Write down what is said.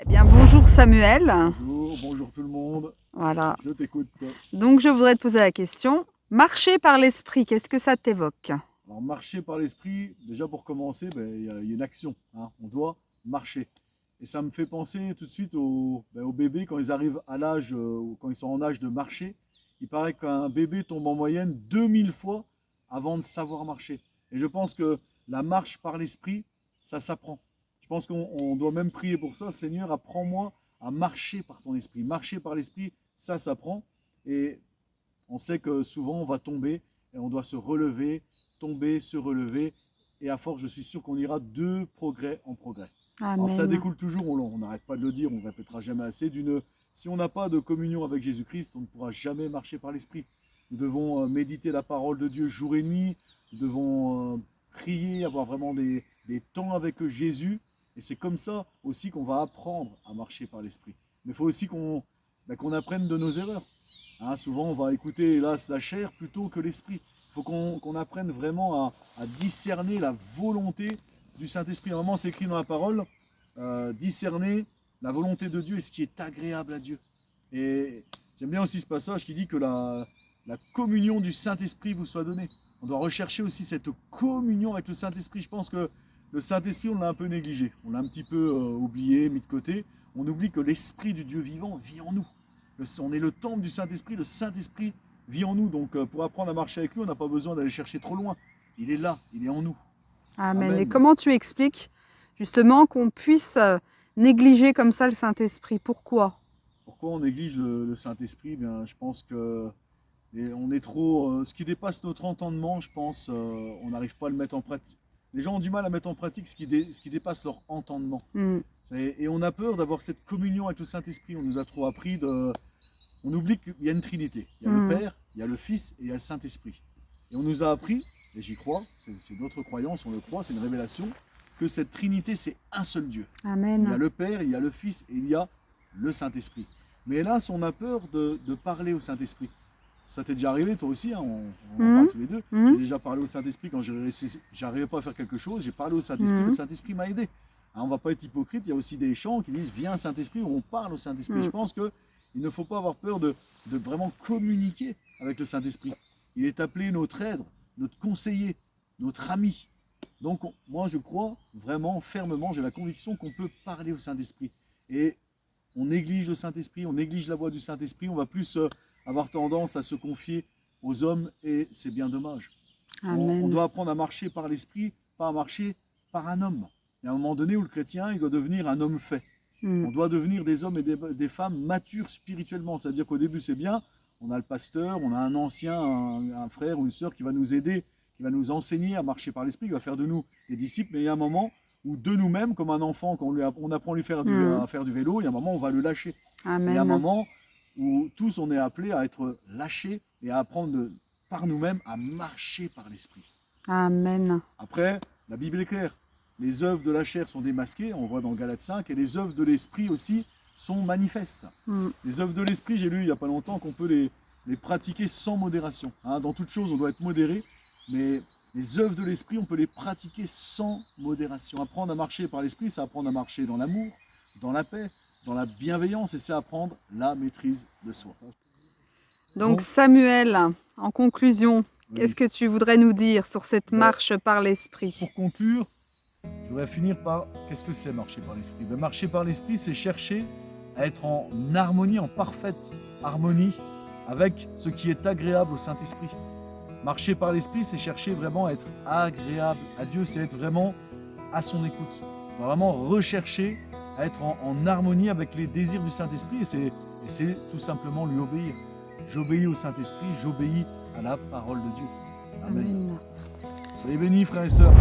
Eh bien, bonjour Samuel. Bonjour tout le monde, Voilà. je t'écoute. Donc, je voudrais te poser la question. Marcher par l'esprit, qu'est-ce que ça t'évoque? Alors marcher par l'esprit, déjà pour commencer, il y a une action, hein. On doit marcher. Et ça me fait penser tout de suite aux bébés quand ils arrivent à l'âge, quand ils sont en âge de marcher. Il paraît qu'un bébé tombe en moyenne 2000 fois avant de savoir marcher. Et je pense que la marche par l'esprit, ça s'apprend. Je pense qu'on doit même prier pour ça. Seigneur, apprends-moi à marcher par ton esprit. Marcher par l'esprit, ça s'apprend. Et on sait que souvent on va tomber et on doit se relever, tomber, se relever. Et à force, je suis sûr qu'on ira de progrès en progrès. Alors ça Amen. découle toujours, on n'arrête pas de le dire, on ne répétera jamais assez, si on n'a pas de communion avec Jésus-Christ, on ne pourra jamais marcher par l'Esprit. Nous devons méditer la parole de Dieu jour et nuit, nous devons prier, avoir vraiment des temps avec Jésus. Et c'est comme ça aussi qu'on va apprendre à marcher par l'Esprit. Mais il faut aussi qu'on apprenne de nos erreurs. Hein, souvent, on va écouter, hélas, la chair plutôt que l'esprit. Il faut qu'on apprenne vraiment à discerner la volonté du Saint-Esprit. Vraiment, c'est écrit dans la parole, discerner la volonté de Dieu et ce qui est agréable à Dieu. Et j'aime bien aussi ce passage qui dit que la communion du Saint-Esprit vous soit donnée. On doit rechercher aussi cette communion avec le Saint-Esprit. Je pense que le Saint-Esprit, on l'a un peu négligé. On l'a un petit peu oublié, mis de côté. On oublie que l'Esprit du Dieu vivant vit en nous. On est le temple du Saint-Esprit, le Saint-Esprit vit en nous. Donc pour apprendre à marcher avec lui, on n'a pas besoin d'aller chercher trop loin. Il est là, il est en nous. Amen. Et Amen. comment tu expliques justement qu'on puisse négliger comme ça le Saint-Esprit? Pourquoi? Pourquoi on néglige le Saint-Esprit? Bien, je pense que on est trop. Ce qui dépasse notre entendement, je pense, on n'arrive pas à le mettre en pratique. Les gens ont du mal à mettre en pratique ce qui dépasse leur entendement. Hmm. Et on a peur d'avoir cette communion avec le Saint-Esprit. On nous a trop appris de. On oublie qu'il y a une Trinité. Il y a le Père, il y a le Fils et il y a le Saint-Esprit. Et on nous a appris, et j'y crois, c'est notre croyance, on le croit, c'est une révélation, que cette Trinité, c'est un seul Dieu. Amen. Il y a le Père, il y a le Fils et il y a le Saint-Esprit. Mais hélas, on a peur de parler au Saint-Esprit. Ça t'est déjà arrivé, toi aussi, hein, on en parle tous les deux. J'ai déjà parlé au Saint-Esprit quand j'arrivais pas à faire quelque chose, j'ai parlé au Saint-Esprit, le Saint-Esprit m'a aidé. Hein, on ne va pas être hypocrite, il y a aussi des chants qui disent « Viens Saint-Esprit » où on parle au Saint-Esprit. Je pense qu'il ne faut pas avoir peur de vraiment communiquer avec le Saint-Esprit. Il est appelé notre aide, notre conseiller, notre ami. Donc moi je crois vraiment, fermement, j'ai la conviction qu'on peut parler au Saint-Esprit. Et on néglige le Saint-Esprit, on néglige la voix du Saint-Esprit, on va plus avoir tendance à se confier aux hommes et c'est bien dommage. On doit apprendre à marcher par l'Esprit, pas à marcher par un homme. Il y a un moment donné où le chrétien il doit devenir un homme fait. On doit devenir des hommes et des femmes matures spirituellement. C'est-à-dire qu'au début c'est bien, on a le pasteur, on a un ancien, un frère ou une sœur qui va nous aider, qui va nous enseigner à marcher par l'Esprit, qui va faire de nous des disciples, mais il y a un moment où de nous-mêmes, comme un enfant, quand on apprend à lui faire à faire du vélo, il y a un moment où on va le lâcher. Amen. Il y a un moment où tous on est appelés à être lâchés et à apprendre par nous-mêmes à marcher par l'Esprit. Amen. Après, la Bible est claire. Les œuvres de la chair sont démasquées, on voit dans Galates 5, et les œuvres de l'Esprit aussi sont manifestes. Les œuvres de l'Esprit, j'ai lu il n'y a pas longtemps qu'on peut les pratiquer sans modération. Hein, dans toute chose, on doit être modéré, mais les œuvres de l'Esprit, on peut les pratiquer sans modération. Apprendre à marcher par l'Esprit, c'est apprendre à marcher dans l'amour, dans la paix, dans la bienveillance, et c'est apprendre la maîtrise de soi. Donc Samuel, en conclusion, Oui. qu'est-ce que tu voudrais nous dire sur cette marche par l'Esprit? Pour conclure, je voudrais finir par qu'est-ce que c'est marcher par l'Esprit? Marcher par l'Esprit, c'est chercher à être en harmonie, en parfaite harmonie avec ce qui est agréable au Saint-Esprit. Marcher par l'Esprit, c'est chercher vraiment à être agréable à Dieu, c'est être vraiment à son écoute. On va vraiment rechercher à être en harmonie avec les désirs du Saint-Esprit et c'est tout simplement lui obéir. J'obéis au Saint-Esprit, j'obéis à la parole de Dieu. Amen. Amen. Soyez bénis, frères et sœurs.